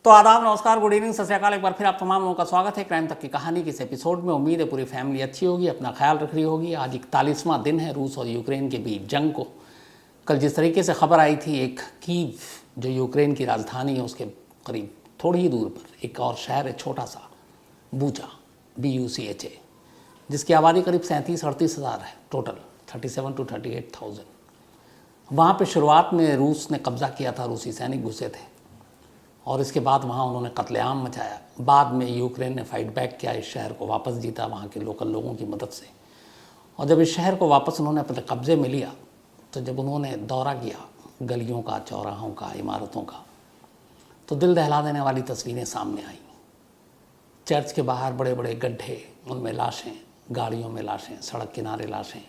तो आदाब, नमस्कार, गुड इवनिंग, सत श्री अकाल। एक बार फिर आप तमाम लोगों का स्वागत है क्राइम तक की कहानी के इस एपिसोड में। उम्मीद है पूरी फैमिली अच्छी होगी, अपना ख्याल रख रही होगी। आज 41वां दिन है रूस और यूक्रेन के बीच जंग को। कल जिस तरीके से खबर आई थी, एक कीव जो यूक्रेन की राजधानी है उसके करीब थोड़ी ही दूर पर एक और शहर है छोटा सा, बूचा, BUCHA, जिसकी आबादी करीब 37-38 हज़ार है टोटल, 37 to 38,000। वहाँ पे शुरुआत में रूस ने कब्ज़ा किया था, रूसी सैनिक घुसे थे और इसके बाद वहाँ उन्होंने कत्लेआम मचाया। बाद में यूक्रेन ने फाइट बैक किया, इस शहर को वापस जीता वहाँ के लोकल लोगों की मदद से। और जब इस शहर को वापस उन्होंने अपने कब्ज़े में लिया तो जब उन्होंने दौरा किया गलियों का, चौराहों का, इमारतों का, तो दिल दहला देने वाली तस्वीरें सामने आईं। चर्च के बाहर बड़े बड़े गड्ढे, उनमें लाशें, गाड़ियों में लाशें, सड़क किनारे लाशें,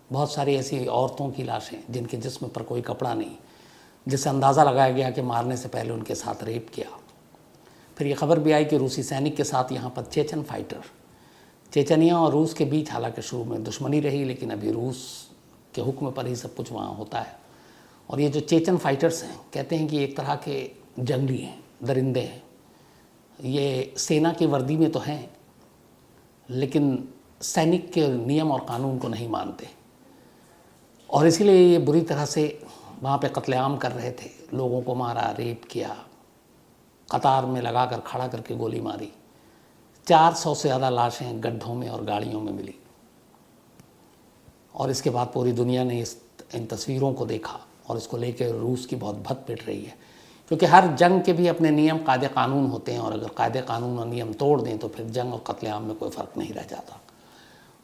बहुत सारी ऐसी औरतों की लाशें जिनके जिस्म पर कोई कपड़ा नहीं, जिससे अंदाज़ा लगाया गया कि मारने से पहले उनके साथ रेप किया। फिर ये खबर भी आई कि रूसी सैनिक के साथ यहाँ पर चेचन फाइटर, चेचनिया और रूस के बीच हालांकि शुरू में दुश्मनी रही, लेकिन अभी रूस के हुक्म पर ही सब कुछ वहाँ होता है। और ये जो चेचन फाइटर्स हैं, कहते हैं कि एक तरह के जंगली हैं, दरिंदे हैं। ये सेना की वर्दी में तो हैं, लेकिन सैनिक के नियम और कानून को नहीं मानते और इसीलिए ये बुरी तरह से वहाँ पे कत्लेआम कर रहे थे। लोगों को मारा, रेप किया, कतार में लगाकर खड़ा करके गोली मारी। 400 से ज़्यादा लाशें गड्ढों में और गाड़ियों में मिली। और इसके बाद पूरी दुनिया ने इन तस्वीरों को देखा और इसको लेकर रूस की बहुत भत पिट रही है, क्योंकि हर जंग के भी अपने नियम, कायदे कानून होते हैं और अगर कायदे कानून और नियम तोड़ दें तो फिर जंग और कत्लेआम में कोई फ़र्क नहीं रह जाता।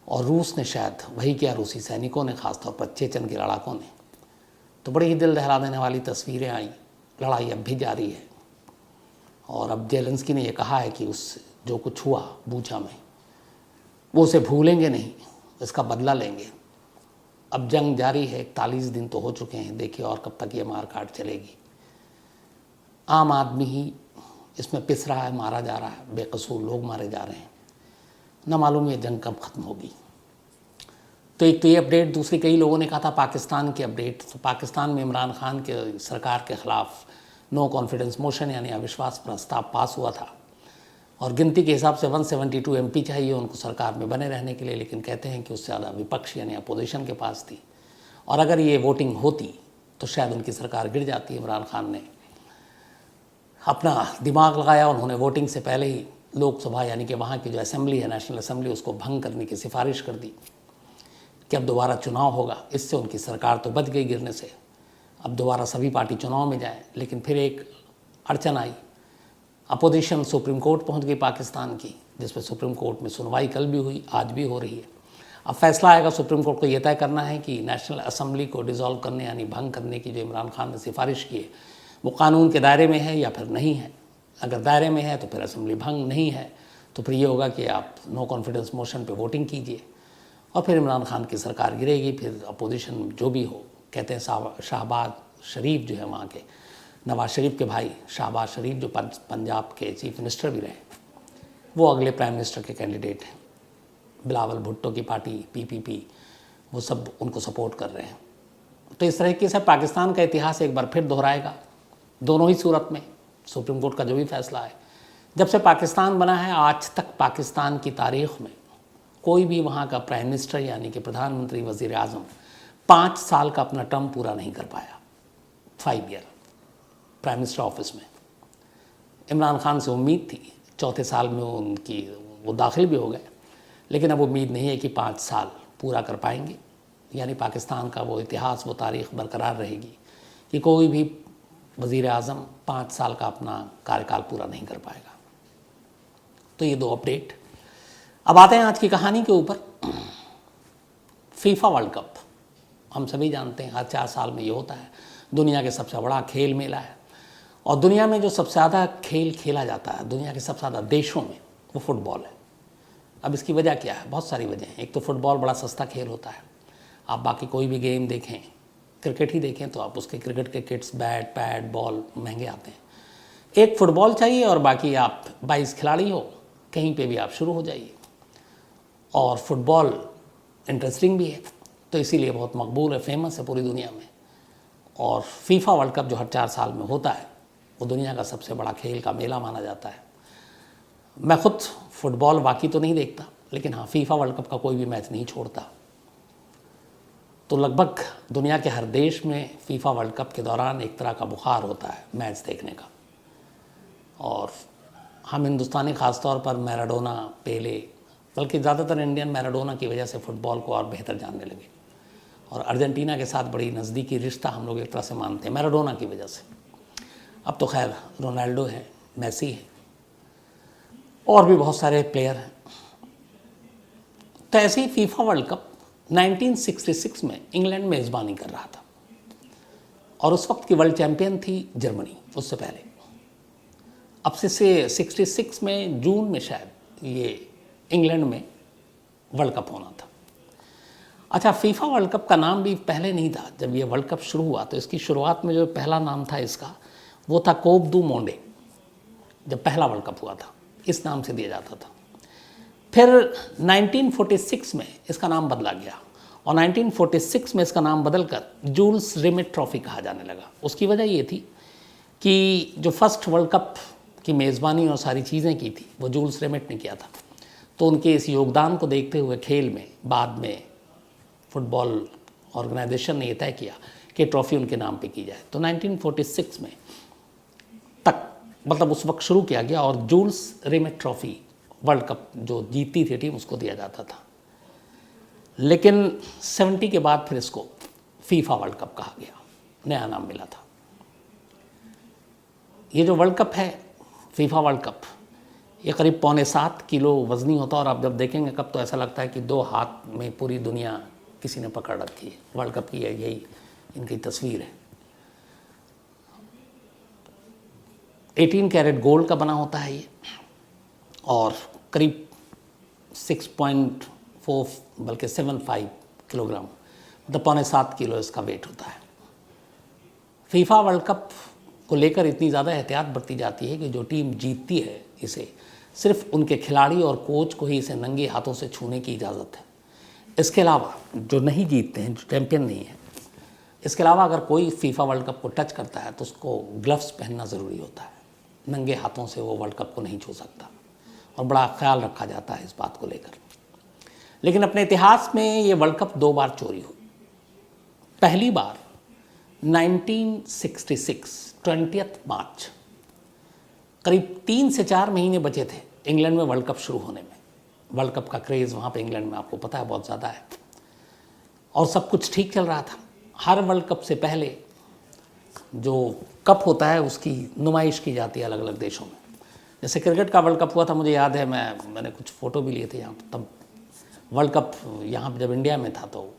और रूस ने शायद वही किया, रूसी सैनिकों ने, ख़ासतौर पर चेचन के लड़ाकों ने। तो बड़ी ही दिल दहला देने वाली तस्वीरें आई। लड़ाई अब भी जारी है और अब जेलेंस्की ने यह कहा है कि उस जो कुछ हुआ बूचा में वो उसे भूलेंगे नहीं, इसका बदला लेंगे। अब जंग जारी है, 41 दिन तो हो चुके हैं, देखिए और कब तक ये मार काट चलेगी। आम आदमी ही इसमें पिस रहा है, मारा जा रहा है, बेकसूर लोग मारे जा रहे हैं। न मालूम ये जंग कब ख़त्म होगी। तो एक तो ये अपडेट, दूसरी कई लोगों ने कहा था पाकिस्तान की अपडेट। तो पाकिस्तान में इमरान खान के सरकार के ख़िलाफ़ नो कॉन्फिडेंस मोशन यानी अविश्वास प्रस्ताव पास हुआ था और गिनती के हिसाब से 172 MP चाहिए उनको सरकार में बने रहने के लिए, लेकिन कहते हैं कि उससे ज़्यादा विपक्ष यानी अपोजिशन के पास थी और अगर ये वोटिंग होती तो शायद उनकी सरकार गिर जाती। इमरान खान ने अपना दिमाग लगाया, उन्होंने वोटिंग से पहले ही लोकसभा यानी कि वहाँ की जो असेंबली है, नेशनल असेंबली, उसको भंग करने की सिफारिश कर दी कि अब दोबारा चुनाव होगा। इससे उनकी सरकार तो बच गई गिरने से, अब दोबारा सभी पार्टी चुनाव में जाएं। लेकिन फिर एक अड़चन आई, अपोजिशन सुप्रीम कोर्ट पहुंच गई पाकिस्तान की, जिसमें सुप्रीम कोर्ट में सुनवाई कल भी हुई, आज भी हो रही है। अब फैसला आएगा, सुप्रीम कोर्ट को यह तय करना है कि नेशनल असेंबली को डिसॉल्व करने यानी भंग करने की जो इमरान खान ने सिफारिश की है वो कानून के दायरे में है या फिर नहीं है। अगर दायरे में है तो फिर असेंबली भंग, नहीं है तो फिर ये होगा कि आप नो कॉन्फिडेंस मोशन पे वोटिंग कीजिए और फिर इमरान खान की सरकार गिरेगी। फिर अपोजिशन जो भी हो, कहते हैं शहबाज शरीफ जो है वहाँ के, नवाज शरीफ के भाई शहबाज शरीफ जो पंजाब के चीफ मिनिस्टर भी रहे, वो अगले प्राइम मिनिस्टर के कैंडिडेट हैं। बिलावल भुट्टो की पार्टी PPP, वो सब उनको सपोर्ट कर रहे हैं। तो इस तरीके से पाकिस्तान का इतिहास एक बार फिर दोहराएगा दोनों ही सूरत में, सुप्रीम कोर्ट का जो भी फैसला है। जब से पाकिस्तान बना है आज तक पाकिस्तान की तारीख़ में कोई भी वहाँ का प्राइम मिनिस्टर यानी कि प्रधानमंत्री, वज़ीर आज़म 5 साल का अपना टर्म पूरा नहीं कर पाया। 5 ईयर प्राइम मिनिस्टर ऑफिस में इमरान खान से उम्मीद थी, चौथे साल में वो दाखिल भी हो गए, लेकिन अब उम्मीद नहीं है कि 5 साल पूरा कर पाएंगे। यानी पाकिस्तान का वो इतिहास, वो तारीख़ बरकरार रहेगी कि कोई भी वज़ीर आज़म 5 साल का अपना कार्यकाल पूरा नहीं कर पाएगा। तो ये 2 अपडेट। अब आते हैं आज की कहानी के ऊपर। फीफा वर्ल्ड कप हम सभी जानते हैं हर 4 साल में ये होता है, दुनिया के सबसे बड़ा खेल मेला है और दुनिया में जो सबसे ज़्यादा खेल खेला जाता है दुनिया के सबसे ज़्यादा देशों में, वो फुटबॉल है। अब इसकी वजह क्या है? बहुत सारी वजह हैं। एक तो फुटबॉल बड़ा सस्ता खेल होता है। आप बाकी कोई भी गेम देखें, क्रिकेट ही देखें तो आप उसके क्रिकेट के किट्स, बैट, पैड, बॉल महंगे आते हैं। एक फुटबॉल चाहिए और बाकी आप 22 खिलाड़ी हो, कहीं पे भी आप शुरू हो जाइए। और फुटबॉल इंटरेस्टिंग भी है, तो इसीलिए बहुत मकबूल है, फेमस है पूरी दुनिया में। और फीफा वर्ल्ड कप जो हर 4 साल में होता है, वो दुनिया का सबसे बड़ा खेल का मेला माना जाता है। मैं खुद फुटबॉल बाकी तो नहीं देखता, लेकिन हाँ फीफा वर्ल्ड कप का कोई भी मैच नहीं छोड़ता। तो लगभग दुनिया के हर देश में फीफा वर्ल्ड कप के दौरान एक तरह का बुखार होता है मैच देखने का। और हम हिंदुस्तानी ख़ास तौर पर मैराडोना, पेले, बल्कि ज़्यादातर इंडियन मैराडोना की वजह से फ़ुटबॉल को और बेहतर जानने लगे। और अर्जेंटीना के साथ बड़ी नज़दीकी रिश्ता हम लोग एक तरह से मानते हैं मैराडोना की वजह से। अब तो खैर रोनाल्डो है, मेसी है, और भी बहुत सारे प्लेयर हैं। तो ऐसे ही फीफा वर्ल्ड कप 1966 में इंग्लैंड मेज़बानी कर रहा था और उस वक्त की वर्ल्ड चैंपियन थी जर्मनी उससे पहले। अब से 66 में जून में शायद ये इंग्लैंड में वर्ल्ड कप होना था। अच्छा, फीफा वर्ल्ड कप का नाम भी पहले नहीं था। जब ये वर्ल्ड कप शुरू हुआ तो इसकी शुरुआत में जो पहला नाम था इसका, वो था कोप दू मोंडे। जब पहला वर्ल्ड कप हुआ था इस नाम से दिया जाता था। फिर 1946 में इसका नाम बदला गया और 1946 में इसका नाम बदलकर जूल्स रिमेट ट्रॉफी कहा जाने लगा। उसकी वजह ये थी कि जो फर्स्ट वर्ल्ड कप की मेज़बानी और सारी चीज़ें की थी वो जूल्स रिमेट ने किया था। तो उनके इस योगदान को देखते हुए खेल में बाद में फुटबॉल ऑर्गेनाइजेशन ने यह तय किया कि ट्रॉफ़ी उनके नाम पे की जाए। तो 1946 में तक मतलब उस वक्त शुरू किया गया और Jules Rimet trophy world cup जो जीतती थी टीम उसको दिया जाता था। लेकिन 70 के बाद फिर इसको फीफा वर्ल्ड कप कहा गया, नया नाम मिला था। ये जो वर्ल्ड कप है फीफा वर्ल्ड कप, ये करीब 6.25 किलो वज़नी होता है और आप जब देखेंगे कप तो ऐसा लगता है कि 2 हाथ में पूरी दुनिया किसी ने पकड़ रखी है। वर्ल्ड कप की यही इनकी तस्वीर है। 18 कैरेट गोल्ड का बना होता है ये और करीब 6.4 बल्कि 75 किलोग्राम, मतलब 6.25 किलो इसका वेट होता है। फीफा वर्ल्ड कप को लेकर इतनी ज़्यादा एहतियात बरती जाती है कि जो टीम जीतती है इसे सिर्फ उनके खिलाड़ी और कोच को ही इसे नंगे हाथों से छूने की इजाज़त है। इसके अलावा जो नहीं जीतते हैं, जो चैंपियन नहीं है, इसके अलावा अगर कोई फीफा वर्ल्ड कप को टच करता है तो उसको ग्लव्स पहनना ज़रूरी होता है। नंगे हाथों से वो वर्ल्ड कप को नहीं छू सकता और बड़ा ख्याल रखा जाता है इस बात को लेकर। लेकिन अपने इतिहास में ये वर्ल्ड कप 2 बार चोरी हुई। पहली बार 1966 20 मार्च, करीब 3 से 4 महीने बचे थे इंग्लैंड में वर्ल्ड कप शुरू होने में। वर्ल्ड कप का क्रेज़ वहाँ पे इंग्लैंड में आपको पता है बहुत ज़्यादा है और सब कुछ ठीक चल रहा था। हर वर्ल्ड कप से पहले जो कप होता है उसकी नुमाइश की जाती है अलग अलग देशों में। जैसे क्रिकेट का वर्ल्ड कप हुआ था, मुझे याद है, मैंने कुछ फ़ोटो भी लिए थे यहाँ। तब वर्ल्ड कप यहाँ जब इंडिया में था तो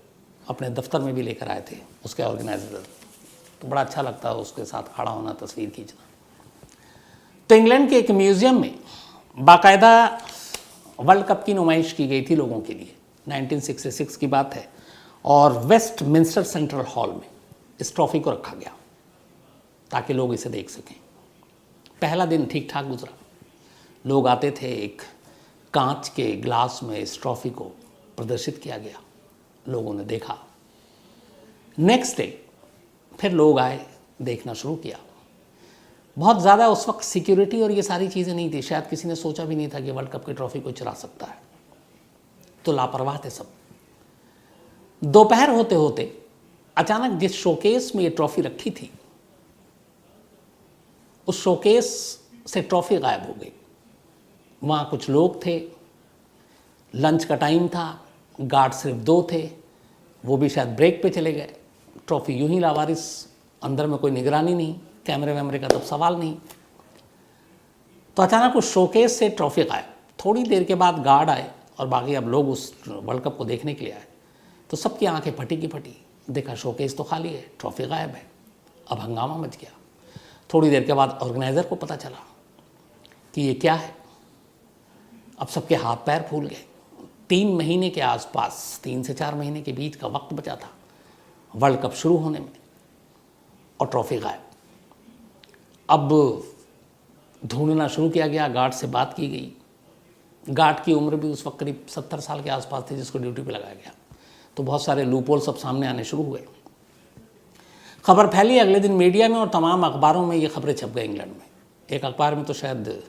अपने दफ्तर में भी लेकर आए थे उसके ऑर्गेनाइजर। तो बड़ा अच्छा लगता है उसके साथ खड़ा होना, तस्वीर खींचना। तो इंग्लैंड के एक म्यूज़ियम में बाकायदा वर्ल्ड कप की नुमाइश की गई थी लोगों के लिए। 1966 की बात है और वेस्टमिंस्टर सेंट्रल हॉल में इस ट्रॉफ़ी को रखा गया ताकि लोग इसे देख सकें। पहला दिन ठीक ठाक गुजरा। लोग आते थे, एक कांच के ग्लास में इस ट्रॉफ़ी को प्रदर्शित किया गया, लोगों ने देखा। नेक्स्ट डे फिर लोग आए, देखना शुरू किया। बहुत ज़्यादा उस वक्त सिक्योरिटी और ये सारी चीज़ें नहीं थी, शायद किसी ने सोचा भी नहीं था कि वर्ल्ड कप की ट्रॉफ़ी को चुरा सकता है, तो लापरवाह थे सब। दोपहर होते होते अचानक जिस शोकेस में ये ट्रॉफ़ी रखी थी उस शोकेस से ट्रॉफ़ी गायब हो गई। वहाँ कुछ लोग थे, लंच का टाइम था, गार्ड सिर्फ 2 थे, वो भी शायद ब्रेक पे चले गए। ट्रॉफ़ी यूं ही लावारिस, अंदर में कोई निगरानी नहीं, कैमरे वैमरे का तब सवाल नहीं। तो अचानक उस शोकेस से ट्रॉफ़ी गायब। थोड़ी देर के बाद गार्ड आए और बाकी अब लोग उस वर्ल्ड कप को देखने के लिए आए। तो सबकी आंखें फटी की फटी, देखा शोकेस तो खाली है, ट्रॉफ़ी गायब है। अब हंगामा मच गया। थोड़ी देर के बाद ऑर्गेनाइज़र को पता चला कि ये क्या है। अब सबके हाथ पैर फूल गए। 3 महीने के आसपास, 3 से 4 महीने के बीच का वक्त बचा था वर्ल्ड कप शुरू होने में और ट्रॉफ़ी गायब। अब ढूंढना शुरू किया गया, गार्ड से बात की गई। गार्ड की उम्र भी उस वक्त करीब 70 साल के आसपास थी जिसको ड्यूटी पे लगाया गया। तो बहुत सारे लूपहोल सब सामने आने शुरू हुए। खबर फैली, अगले दिन मीडिया में और तमाम अखबारों में ये खबरें छप गई इंग्लैंड में। एक अखबार में तो शायद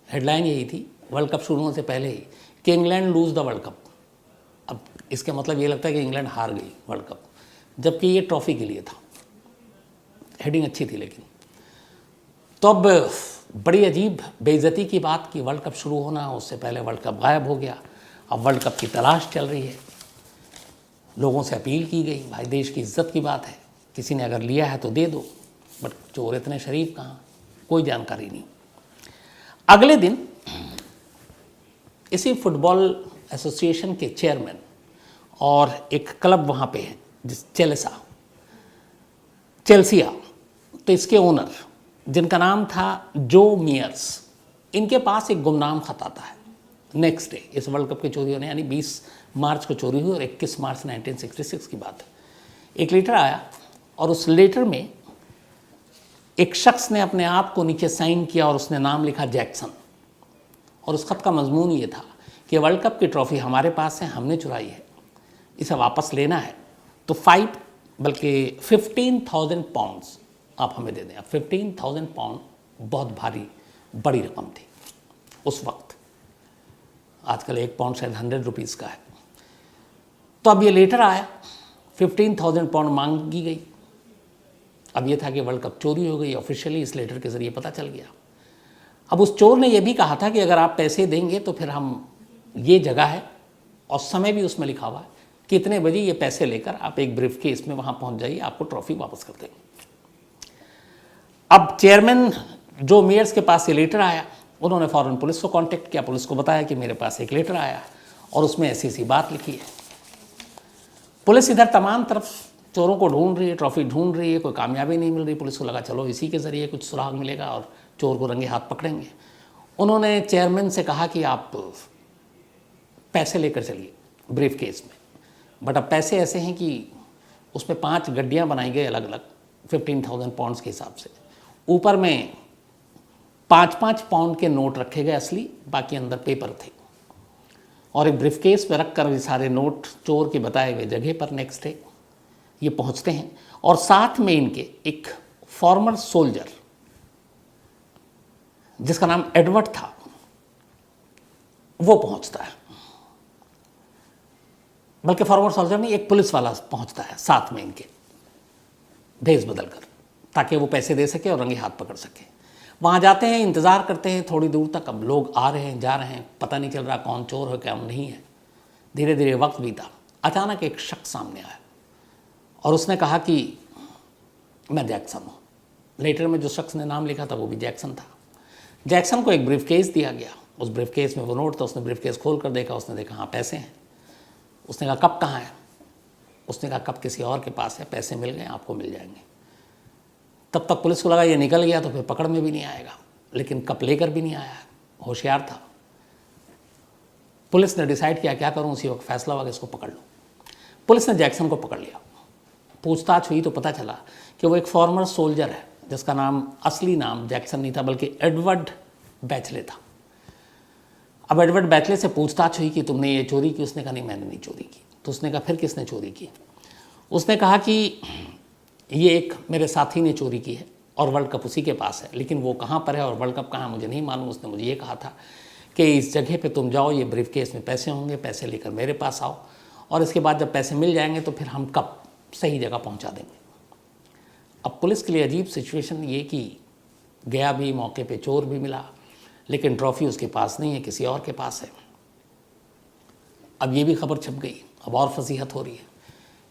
हेडलाइन यही थी वर्ल्ड कप शुरू होने से पहले ही कि England lose the world cup. अब इसका मतलब ये लगता है कि इंग्लैंड हार गई वर्ल्ड कप, जबकि ये ट्रॉफी के लिए था। हेडिंग अच्छी थी लेकिन। तो अब बड़ी अजीब बेइज्जती की बात कि वर्ल्ड कप शुरू होना, उससे पहले वर्ल्ड कप गायब हो गया। अब वर्ल्ड कप की तलाश चल रही है। लोगों से अपील की गई, भाई देश की इज्जत की बात है, किसी ने अगर लिया है तो दे दो, बट चोर इतने शरीफ कहाँ, कोई जानकारी नहीं। अगले दिन इसी फुटबॉल एसोसिएशन के चेयरमैन और एक क्लब वहाँ पे है जिस चेल्सिया, तो इसके ओनर जिनका नाम था जो मियर्स, इनके पास एक गुमनाम खत आता है। नेक्स्ट डे इस वर्ल्ड कप की चोरी होने, यानी 20 मार्च को चोरी हुई और 21 मार्च 1966 की बात है। एक लेटर आया और उस लेटर में एक शख्स ने अपने आप को नीचे साइन किया और उसने नाम लिखा जैक्सन। और उस खत का मजमून ये था कि वर्ल्ड कप की ट्रॉफी हमारे पास है, हमने चुराई है, इसे वापस लेना है तो 15,000 पाउंड्स आप हमें दे दें। अब 15,000 पाउंड बहुत भारी बड़ी रकम थी उस वक्त। आजकल 1 पाउंड शायद 100 रुपीज़ का है। तो अब ये लेटर आया, 15,000 पाउंड मांगी गई। अब ये था कि वर्ल्ड कप चोरी हो गई, ऑफिशियली इस लेटर के ज़रिए पता चल गया। अब उस चोर ने यह भी कहा था कि अगर आप पैसे देंगे तो फिर हम, ये जगह है और समय भी उसमें लिखा हुआ है, कितने बजे ये पैसे लेकर आप एक ब्रीफ केस में वहाँ पहुँच जाइए, आपको ट्रॉफी वापस कर देंगे। अब चेयरमैन जो मेयर्स के पास ये लेटर आया, उन्होंने फ़ौरन पुलिस को कांटेक्ट किया, पुलिस को बताया कि मेरे पास एक लेटर आया और उसमें ऐसी सी बात लिखी है। पुलिस इधर तमाम तरफ चोरों को ढूंढ रही है, ट्रॉफी ढूंढ रही है, कोई कामयाबी नहीं मिल रही। पुलिस को लगा चलो इसी के ज़रिए कुछ सुराग मिलेगा और चोर को रंगे हाथ पकड़ेंगे। उन्होंने चेयरमैन से कहा कि आप पैसे लेकर चलिए ब्रीफ केस में, बट अब पैसे ऐसे हैं कि उसमें 5 गड्डियाँ बनाई गई अलग अलग 15,000 पाउंड्स के हिसाब से। ऊपर में 5-5 पाउंड के नोट रखे गए असली, बाकी अंदर पेपर थे। और एक ब्रीफ केस में रख कर ये सारे नोट चोर के बताए हुए जगह पर नेक्स्ट डे ये पहुंचते हैं और साथ में इनके एक फॉर्मर सोल्जर जिसका नाम एडवर्ड था वो पहुंचता है। बल्कि फॉर्मर सोल्जर नहीं, एक पुलिस वाला पहुंचता है साथ में इनके, भेस बदल कर, ताकि वो पैसे दे सके और रंगे हाथ पकड़ सके। वहाँ जाते हैं, इंतज़ार करते हैं थोड़ी दूर तक। अब लोग आ रहे हैं जा रहे हैं, पता नहीं चल रहा कौन चोर है कौन नहीं है। धीरे धीरे वक्त बीता। अचानक एक शख्स सामने आया और उसने कहा कि मैं जैक्सन हूँ। लेटर में जो शख्स ने नाम लिखा था वो भी जैक्सन था। जैक्सन को एक ब्रीफ केस दिया गया, उस ब्रीफ केस में वो नोट था। उसने ब्रीफ केस खोल कर देखा, उसने देखा हाँ पैसे हैं। उसने कहा कब कहाँ है? उसने कहा कब किसी और के पास है, पैसे मिल गए, आपको मिल जाएंगे। तब तक पुलिस को लगा ये निकल गया तो फिर पकड़ में भी नहीं आएगा, लेकिन कप लेकर भी नहीं आया, होशियार था। पुलिस ने डिसाइड किया क्या करूं, उसी वक्त फैसला हुआ कि इसको पकड़ लो। पुलिस ने जैक्सन को पकड़ लिया। पूछताछ हुई तो पता चला कि वो एक फॉर्मर सोल्जर है जिसका नाम, असली नाम जैक्सन नहीं था बल्कि एडवर्ड बैचले था। अब एडवर्ड बैचले से पूछताछ हुई कि तुमने ये चोरी की? उसने कहा नहीं मैंने नहीं चोरी की। तो उसने कहा फिर किसने चोरी की? उसने कहा कि ये एक मेरे साथी ने चोरी की है और वर्ल्ड कप उसी के पास है, लेकिन वो कहाँ पर है और वर्ल्ड कप कहाँ मुझे नहीं मालूम। उसने मुझे ये कहा था कि इस जगह पे तुम जाओ, ये ब्रीफ केस में पैसे होंगे, पैसे लेकर मेरे पास आओ और इसके बाद जब पैसे मिल जाएंगे तो फिर हम कप सही जगह पहुँचा देंगे। अब पुलिस के लिए अजीब सिचुएशन ये कि गया भी, मौके पे चोर भी मिला, लेकिन ट्रॉफी उसके पास नहीं है, किसी और के पास है। अब ये भी खबर छप गई, अब और फजीहत हो रही है।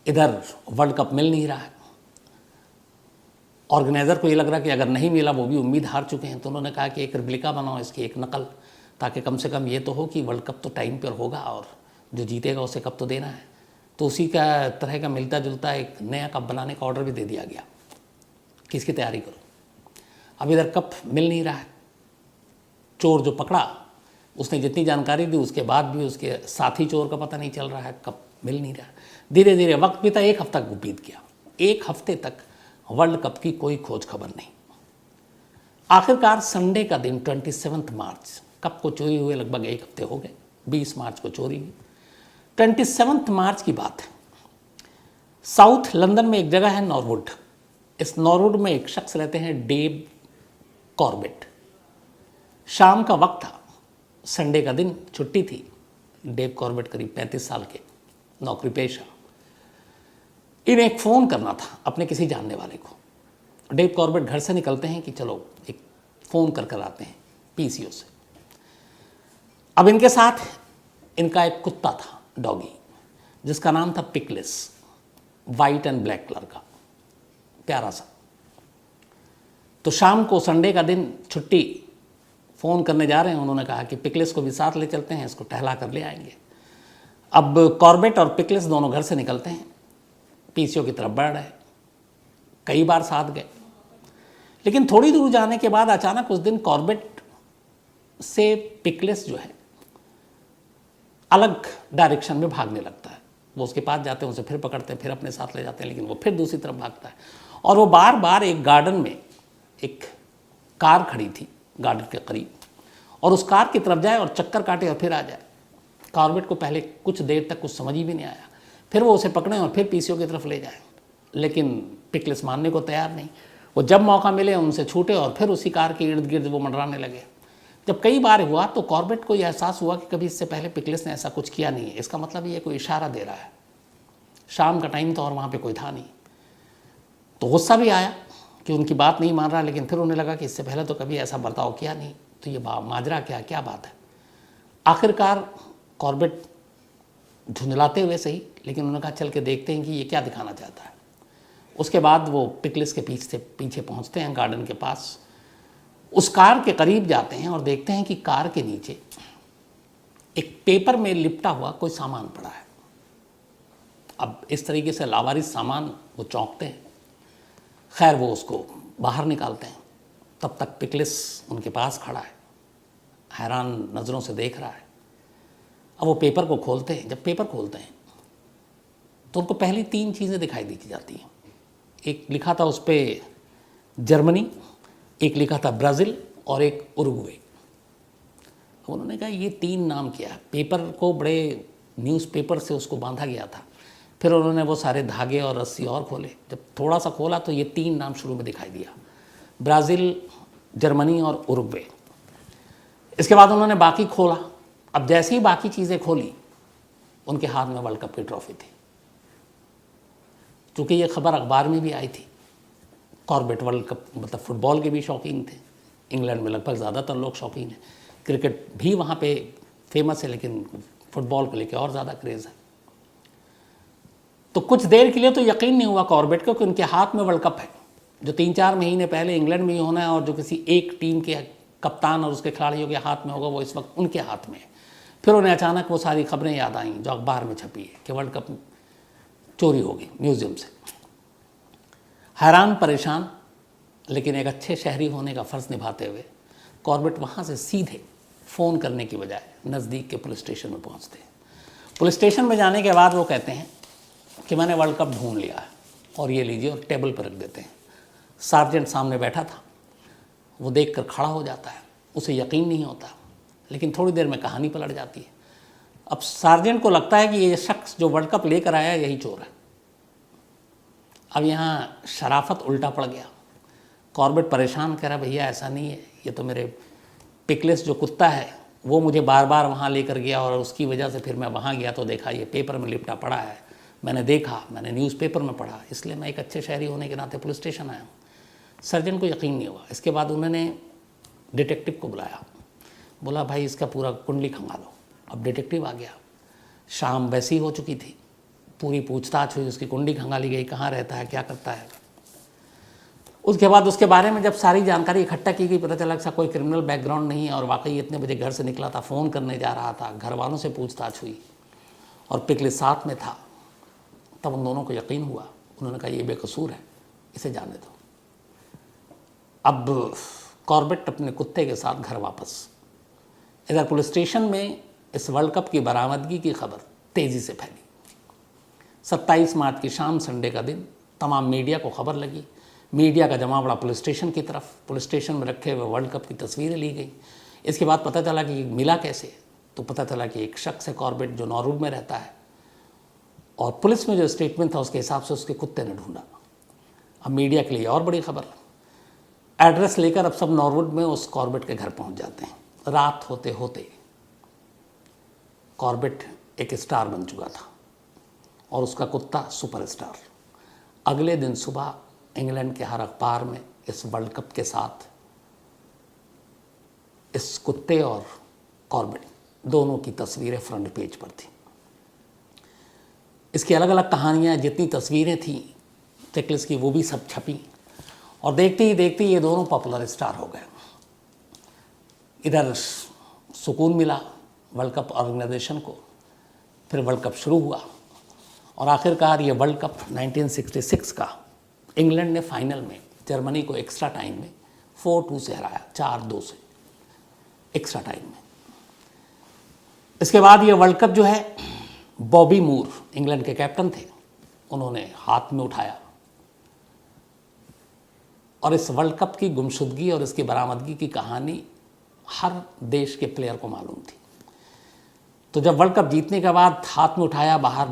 इधर वर्ल्ड कप मिल नहीं रहा है। ऑर्गेनाइज़र को ये लग रहा कि अगर नहीं मिला, वो भी उम्मीद हार चुके हैं, तो उन्होंने कहा कि एक रिप्लिका बनाओ इसकी, एक नकल, ताकि कम से कम ये तो हो कि वर्ल्ड कप तो टाइम पर होगा और जो जीतेगा उसे कप तो देना है। तो उसी का तरह का मिलता जुलता एक नया कप बनाने का ऑर्डर भी दे दिया गया कि इसकी तैयारी करो। अब इधर कप मिल नहीं रहा है। चोर जो पकड़ा उसने जितनी जानकारी दी उसके बाद भी उसके साथी चोर का पता नहीं चल रहा है, कप मिल नहीं रहा। धीरे धीरे वक्त बीता, 1 हफ्ता बीत गया। 1 हफ्ते तक वर्ल्ड कप की कोई खोज खबर नहीं। आखिरकार संडे का दिन 27 मार्च, कप को चोरी हुए लगभग 1 हफ्ते हो गए, 20 मार्च को चोरी हुई। 27 मार्च की बात है। साउथ लंदन में एक जगह है नॉरवुड, इस नॉरवुड में एक शख्स रहते हैं डेव कॉर्बेट। शाम का वक्त था, संडे का दिन, छुट्टी थी। डेव कॉर्बेट करीब 35 साल के, नौकरी पेशा। इन्हें एक फ़ोन करना था अपने किसी जानने वाले को। डेव कॉर्बेट घर से निकलते हैं कि चलो एक फ़ोन कर आते हैं पीसीओ से। अब इनके साथ इनका एक कुत्ता था, डॉगी, जिसका नाम था pickles, white and black colour का, प्यारा सा। तो शाम को, संडे का दिन, छुट्टी, फ़ोन करने जा रहे हैं। उन्होंने कहा कि पिकलेस को भी साथ ले चलते हैं, इसको टहला कर ले आएंगे। अब कॉर्बेट और पिकलेस दोनों घर से निकलते हैं, पीसीओ की तरफ बढ़ रहे। कई बार साथ गए, लेकिन थोड़ी दूर जाने के बाद अचानक उस दिन कॉर्बेट से पिकलेस जो है अलग डायरेक्शन में भागने लगता है। वो उसके पास जाते हैं, उसे फिर पकड़ते हैं, फिर अपने साथ ले जाते हैं, लेकिन वो फिर दूसरी तरफ भागता है। और वो बार बार एक गार्डन में एक कार खड़ी थी गार्डन के करीब, और उस कार की तरफ जाए और चक्कर काटे और फिर आ जाए। कॉर्बेट को पहले कुछ देर तक कुछ समझ ही भी नहीं आया। फिर वो उसे पकड़ें और फिर पीसीओ की तरफ ले जाए, लेकिन पिकलेस मानने को तैयार नहीं। वो जब मौका मिले उनसे छूटे और फिर उसी कार के इर्द गिर्द वो मंडराने लगे। जब कई बार हुआ तो कॉर्बेट को यह एहसास हुआ कि कभी इससे पहले पिकलेस ने ऐसा कुछ किया नहीं है। इसका मतलब ये कोई इशारा दे रहा है। शाम का टाइम था और वहाँ पे कोई था नहीं। तो गुस्सा भी आया कि उनकी बात नहीं मान रहा, लेकिन फिर उन्हें लगा कि इससे पहले तो कभी ऐसा बर्ताव किया नहीं, तो ये माजरा क्या बात है। आखिरकार कॉर्बेट झुंझलाते हुए सही, लेकिन उन्होंने कहा चल के देखते हैं कि ये क्या दिखाना चाहता है। उसके बाद वो पिकलेस के पीछे पहुँचते हैं गार्डन के पास। उस कार के करीब जाते हैं और देखते हैं कि कार के नीचे एक पेपर में लिपटा हुआ कोई सामान पड़ा है। अब इस तरीके से लावारिस सामान, वो चौंकते हैं। खैर वो उसको बाहर निकालते हैं। तब तक पिकलेस उनके पास खड़ा है, हैरान नज़रों से देख रहा है। अब वो पेपर को खोलते हैं। जब पेपर खोलते हैं तो उनको पहली 3 चीज़ें दिखाई दी जाती हैं। एक लिखा था उस पर जर्मनी, एक लिखा था ब्राज़ील और एक उरुग्वे। उन्होंने कहा ये 3 नाम क्या है। पेपर को बड़े न्यूज़पेपर से उसको बांधा गया था। फिर उन्होंने वो सारे धागे और रस्सी और खोले। जब थोड़ा सा खोला तो ये 3 नाम शुरू में दिखाई दिया, ब्राज़ील, जर्मनी और उरुग्वे। इसके बाद उन्होंने बाकी खोला। अब जैसे ही बाकी चीज़ें खोली, उनके हाथ में वर्ल्ड कप की ट्रॉफी थी। क्योंकि ये खबर अखबार में भी आई थी। कॉर्बेट वर्ल्ड कप, मतलब फुटबॉल के भी शौकीन थे। इंग्लैंड में लगभग ज़्यादातर लोग शौकीन हैं। क्रिकेट भी वहाँ पे फेमस है, लेकिन फुटबॉल को लेकर और ज़्यादा क्रेज़ है। तो कुछ देर के लिए तो यकीन नहीं हुआ कॉर्बेट को कि उनके हाथ में वर्ल्ड कप है, जो 3-4 महीने पहले इंग्लैंड में ही होना है, और जो किसी एक टीम के कप्तान और उसके खिलाड़ियों के हाथ में होगा, वो इस वक्त उनके हाथ में है। फिर उन्हें अचानक वो सारी खबरें याद आईं जो अखबार में छपी है कि वर्ल्ड कप चोरी हो गई म्यूज़ियम से। हैरान परेशान, लेकिन एक अच्छे शहरी होने का फ़र्ज़ निभाते हुए कॉर्बेट वहाँ से सीधे फ़ोन करने की बजाय नज़दीक के पुलिस स्टेशन में पहुँचते हैं। पुलिस स्टेशन में जाने के बाद वो कहते हैं कि मैंने वर्ल्ड कप ढूंढ लिया है और ये लीजिए, और टेबल पर रख देते हैं। सार्जेंट सामने बैठा था, वो देखकर खड़ा हो जाता है। उसे यकीन नहीं होता, लेकिन थोड़ी देर में कहानी पलट जाती है। अब सार्जेंट को लगता है कि ये शख्स जो वर्ल्ड कप लेकर आया यही चोर है। अब यहाँ शराफत उल्टा पड़ गया। कॉर्बेट परेशान, कह रहा भैया ऐसा नहीं है, ये तो मेरे पिकलेस जो कुत्ता है वो मुझे बार बार वहाँ लेकर गया, और उसकी वजह से फिर मैं वहाँ गया तो देखा ये पेपर में लिपटा पड़ा है। मैंने देखा, मैंने न्यूज़पेपर में पढ़ा, इसलिए मैं एक अच्छे शहरी होने के नाते पुलिस स्टेशन आया हूँ। सर्जन को यकीन नहीं हुआ। इसके बाद उन्होंने डिटेक्टिव को बुलाया, बोला भाई इसका पूरा कुंडली खंगालो। अब डिटेक्टिव आ गया। शाम वैसी हो चुकी थी, पूरी पूछताछ हुई, उसकी कुंडली खंगाली गई, कहाँ रहता है, क्या करता है। उसके बाद उसके बारे में जब सारी जानकारी इकट्ठा की गई, पता चला कि कोई क्रिमिनल बैकग्राउंड नहीं है, और वाकई इतने बजे घर से निकला था, फ़ोन करने जा रहा था। घर वालों से पूछताछ हुई और पिकलेस साथ में था। तब उन दोनों को यकीन हुआ। उन्होंने कहा ये बेकसूर है, इसे जाने दो। अब कॉर्बेट अपने कुत्ते के साथ घर वापस। इधर पुलिस स्टेशन में इस वर्ल्ड कप की बरामदगी की खबर तेज़ी से फैली। 27 मार्च की शाम, संडे का दिन, तमाम मीडिया को खबर लगी। मीडिया का जमा बड़ा पुलिस स्टेशन की तरफ। पुलिस स्टेशन में रखे हुए वर्ल्ड कप की तस्वीरें ली गई। इसके बाद पता चला कि मिला कैसे, तो पता चला कि एक शख्स है कॉर्बेट जो नॉरवुड में रहता है, और पुलिस में जो स्टेटमेंट था उसके हिसाब से उसके कुत्ते ने ढूंढा। अब मीडिया के लिए और बड़ी खबर, एड्रेस लेकर अब सब नॉरवुड में उस कॉर्बेट के घर पहुंच जाते हैं। रात होते होते कॉर्बेट एक स्टार बन चुका था और उसका कुत्ता सुपरस्टार। अगले दिन सुबह इंग्लैंड के हर अखबार में इस वर्ल्ड कप के साथ इस कुत्ते और कॉर्बेट दोनों की तस्वीरें फ्रंट पेज पर थी। इसकी अलग अलग कहानियाँ, जितनी तस्वीरें थीं पिकल्स की, वो भी सब छपी और देखते ही देखते ये दोनों पॉपुलर स्टार हो गए। इधर सुकून मिला वर्ल्ड कप ऑर्गेनाइजेशन को, फिर वर्ल्ड कप शुरू हुआ और आखिरकार ये वर्ल्ड कप 1966 का इंग्लैंड ने फाइनल में जर्मनी को एक्स्ट्रा टाइम में 4-2 से हराया, 4-2 से एक्स्ट्रा टाइम में। इसके बाद ये वर्ल्ड कप जो है, बॉबी मूर इंग्लैंड के कैप्टन थे, उन्होंने हाथ में उठाया और इस वर्ल्ड कप की गुमशुदगी और इसकी बरामदगी की कहानी हर देश के प्लेयर को मालूम थी। तो जब वर्ल्ड कप जीतने के बाद हाथ में उठाया, बाहर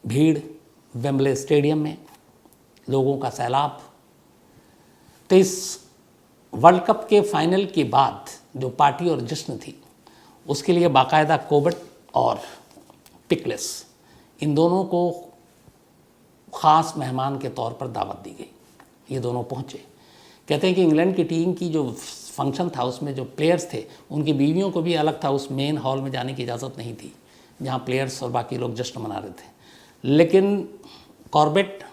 भीड़, वेम्बले स्टेडियम में लोगों का सैलाब। तो इस वर्ल्ड कप के फाइनल के बाद जो पार्टी और जश्न थी, उसके लिए बाकायदा कोबट और पिकलेस, इन दोनों को ख़ास मेहमान के तौर पर दावत दी गई। ये दोनों पहुँचे। कहते हैं कि इंग्लैंड की टीम की जो फंक्शन था उसमें जो प्लेयर्स थे उनकी बीवियों को भी अलग था, उस मेन हॉल में जाने की इजाज़त नहीं थी जहाँ प्लेयर्स और बाकी लोग जश्न मना रहे थे। लेकिन कॉर्बेट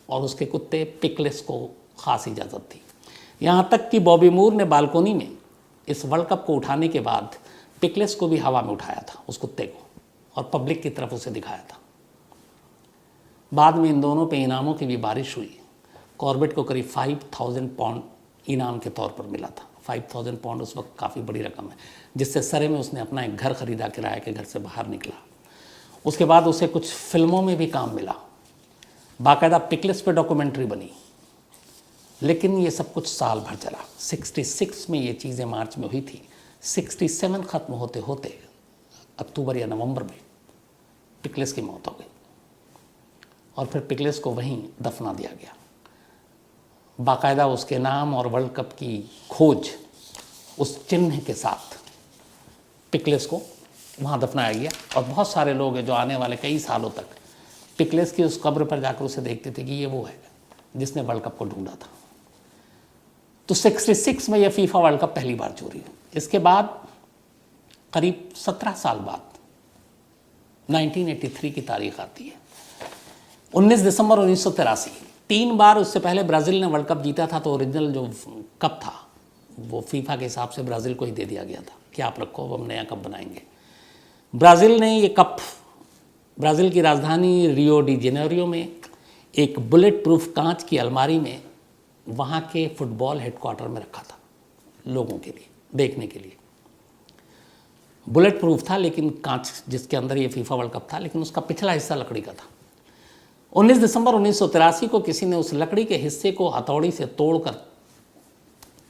और उसके कुत्ते पिकलेस को ख़ास इजाज़त थी। यहाँ तक कि बॉबी मूर ने बालकोनी में इस वर्ल्ड कप को उठाने के बाद पिकलेस को भी हवा में उठाया था, उस कुत्ते को, और पब्लिक की तरफ उसे दिखाया था। बाद में इन दोनों पे इनामों की भी बारिश हुई। कॉर्बेट को करीब 5000 पाउंड इनाम के तौर पर मिला था। 5000 पाउंड उस वक्त काफ़ी बड़ी रकम है, जिससे सरे में उसने अपना एक घर खरीदा, किराए के घर से बाहर निकला। उसके बाद उसे कुछ फिल्मों में भी काम मिला, बाकायदा पिकलेस पे डॉक्यूमेंट्री बनी। लेकिन ये सब कुछ साल भर चला। 66 में ये चीज़ें मार्च में हुई थी। 67 ख़त्म होते होते अक्टूबर या नवंबर में पिकलेस की मौत हो गई और फिर पिकलेस को वहीं दफना दिया गया। बाकायदा उसके नाम और वर्ल्ड कप की खोज उस चिन्ह के साथ पिकलेस को वहाँ दफनाया गया। और बहुत सारे लोग हैं जो आने वाले कई सालों तक पिकलेस की उस कब्र पर जाकर उसे देखते थे कि ये वो है जिसने वर्ल्ड कप को ढूंढा था। तो 66 में यह फीफा वर्ल्ड कप पहली बार चोरी हुई। इसके बाद करीब 17 साल बाद 1983 की तारीख आती है। 19 दिसंबर 1983, 3 बार उससे पहले ब्राज़ील ने वर्ल्ड कप जीता था, तो ओरिजिनल जो कप था वो फीफा के हिसाब से ब्राज़ील को ही दे दिया गया था कि आप रखो, अब हम नया कप बनाएंगे। ब्राज़ील ने ये कप ब्राज़ील की राजधानी रियो डी जेनेरियो में एक बुलेट प्रूफ कांच की अलमारी में वहाँ के फुटबॉल हेडक्वार्टर में रखा था, लोगों के लिए देखने के लिए। बुलेट प्रूफ था, लेकिन कांच जिसके अंदर ये फीफा वर्ल्ड कप था, लेकिन उसका पिछला हिस्सा लकड़ी का था। 19 दिसंबर 1983 को किसी ने उस लकड़ी के हिस्से को हथौड़ी से तोड़कर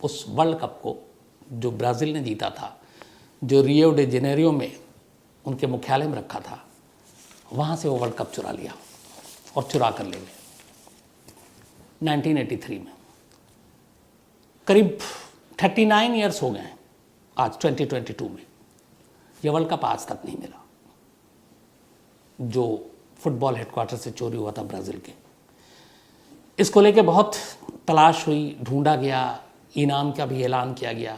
उस वर्ल्ड कप को जो ब्राज़ील ने जीता था, जो रियो डे जेनेरियो में उनके मुख्यालय में रखा था, वहाँ से वो वर्ल्ड कप चुरा लिया और चुरा कर ले गए 1983 में। करीब 39 ईयर्स हो गए हैं आज 2022 में। ये वर्ल्ड कप आज तक नहीं मिला जो फुटबॉल हेडक्वार्टर से चोरी हुआ था ब्राज़ील के। इसको लेके बहुत तलाश हुई, ढूंढा गया, इनाम का भी ऐलान किया गया।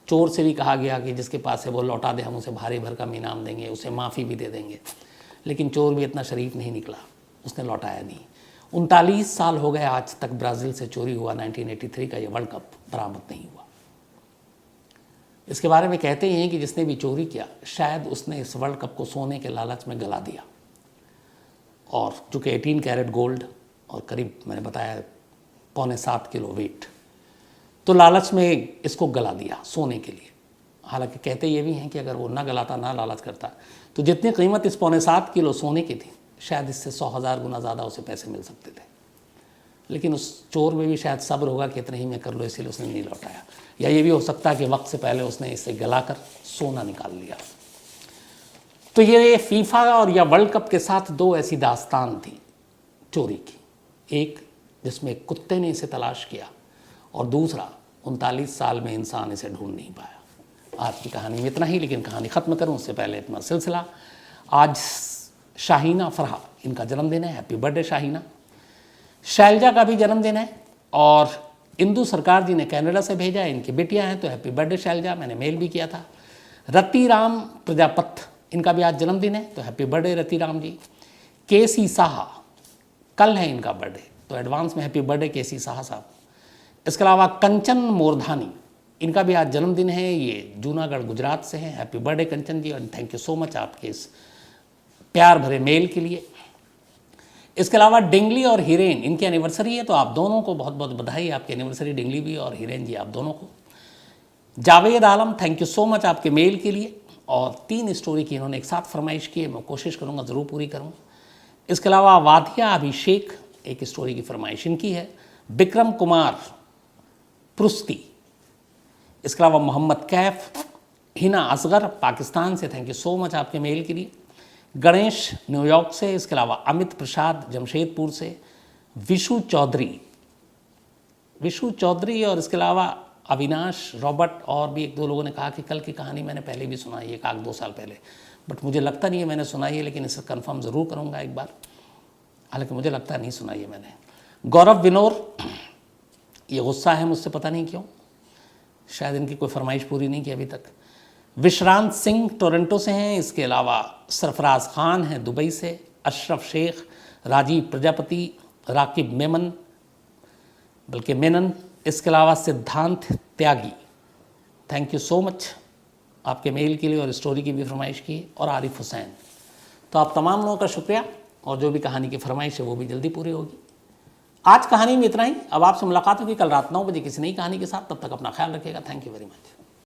चोर से भी कहा गया कि जिसके पास है वो लौटा दे, हम उसे भारी भरकम इनाम देंगे, उसे माफ़ी भी दे देंगे। लेकिन चोर भी इतना शरीफ नहीं निकला, उसने लौटाया नहीं। 39 साल हो गए आज तक ब्राज़ील से चोरी हुआ 1983 का ये वर्ल्ड कप बरामद नहीं हुआ। इसके बारे में कहते हैं कि जिसने भी चोरी किया, शायद उसने इस वर्ल्ड कप को सोने के लालच में गला दिया। और चूँकि 18 कैरेट गोल्ड और करीब मैंने बताया 6.25 किलो वेट, तो लालच में इसको गला दिया सोने के लिए। हालांकि कहते ये भी हैं कि अगर वो ना गलाता, ना लालच करता, तो जितनी कीमत इस 6.25 किलो सोने की थी, शायद इससे 100,000 गुना ज़्यादा उसे पैसे मिल सकते थे। लेकिन उस चोर में भी शायद सब्र होगा कि इतने ही में कर लो, इसीलिए उसने नहीं लौटाया। या ये भी हो सकता है कि वक्त से पहले उसने इसे गलाकर सोना निकाल लिया। तो ये फीफा और या वर्ल्ड कप के साथ दो ऐसी दास्तान थी चोरी की। एक जिसमें एक कुत्ते ने इसे तलाश किया, और दूसरा 39 साल में इंसान इसे ढूंढ नहीं पाया। आज की कहानी में इतना ही, लेकिन कहानी ख़त्म करूं उससे पहले अपना सिलसिला। आज शाहीना फरहा, इनका जन्मदिन है, हैप्पी बर्थडे शाहीना। शैलजा का भी जन्मदिन है, और इंदु सरकार जी ने कनाडा से भेजा है, इनकी बेटियां हैं, तो हैप्पी बर्थडे शैलजा, मैंने मेल भी किया था। रतिराम प्रजापत, इनका भी आज जन्मदिन है, तो हैप्पी बर्थडे रतिराम जी। केसी साहा, कल है इनका बर्थडे, तो एडवांस में हैप्पी बर्थडे केसी साहा साहब। इसके अलावा कंचन मोरधानी, इनका भी आज जन्मदिन है, ये जूनागढ़ गुजरात से हैं, हैप्पी बर्थडे कंचन जी, और थैंक यू सो मच आपके इस प्यार भरे मेल के लिए। इसके अलावा डिंगली और हिरेन, इनकी एनिवर्सरी है, तो आप दोनों को बहुत बहुत बधाई, आपकी एनिवर्सरी डिंगली भी और हिरेन जी, आप दोनों को। Javed Alam, thank you so much आपके मेल के लिए, और 3 स्टोरी की इन्होंने एक साथ फरमाइश की है, मैं कोशिश करूँगा ज़रूर पूरी करूँ। इसके अलावा वादिया अभिषेक, एक स्टोरी की फरमाइश इनकी है। विक्रम कुमार प्रुस्ती, इसके अलावा मोहम्मद कैफ, हिना असगर पाकिस्तान से, थैंक यू सो मच आपके मेल के लिए। गणेश न्यूयॉर्क से, इसके अलावा अमित प्रसाद जमशेदपुर से, विशु चौधरी, और इसके अलावा अविनाश रॉबर्ट, और भी 1-2 लोगों ने कहा कि कल की कहानी मैंने पहले भी सुनाई है, 1-2 साल पहले, बट मुझे लगता नहीं है मैंने सुनाई है, लेकिन इसे कंफर्म ज़रूर करूँगा एक बार, हालांकि मुझे लगता नहीं सुनाई है मैंने। गौरव विनोर, ये गुस्सा है मुझसे, पता नहीं क्यों, शायद इनकी कोई फरमाइश पूरी नहीं की अभी तक। विश्रांत सिंह टोरंटो से हैं, इसके अलावा सरफराज खान हैं दुबई से, अशरफ शेख, राजीव प्रजापति, राकिब मेनन, इसके अलावा सिद्धांत त्यागी, थैंक यू सो मच आपके मेल के लिए और स्टोरी की भी फरमाइश की, और आरिफ हुसैन। तो आप तमाम लोगों का शुक्रिया, और जो भी कहानी की फरमाइश है वो भी जल्दी पूरी होगी। आज कहानी में इतना ही, अब आपसे मुलाकात होगी कल रात 9 बजे किसी नई कहानी के साथ, तब तक अपना ख्याल रखिएगा। Thank you very much.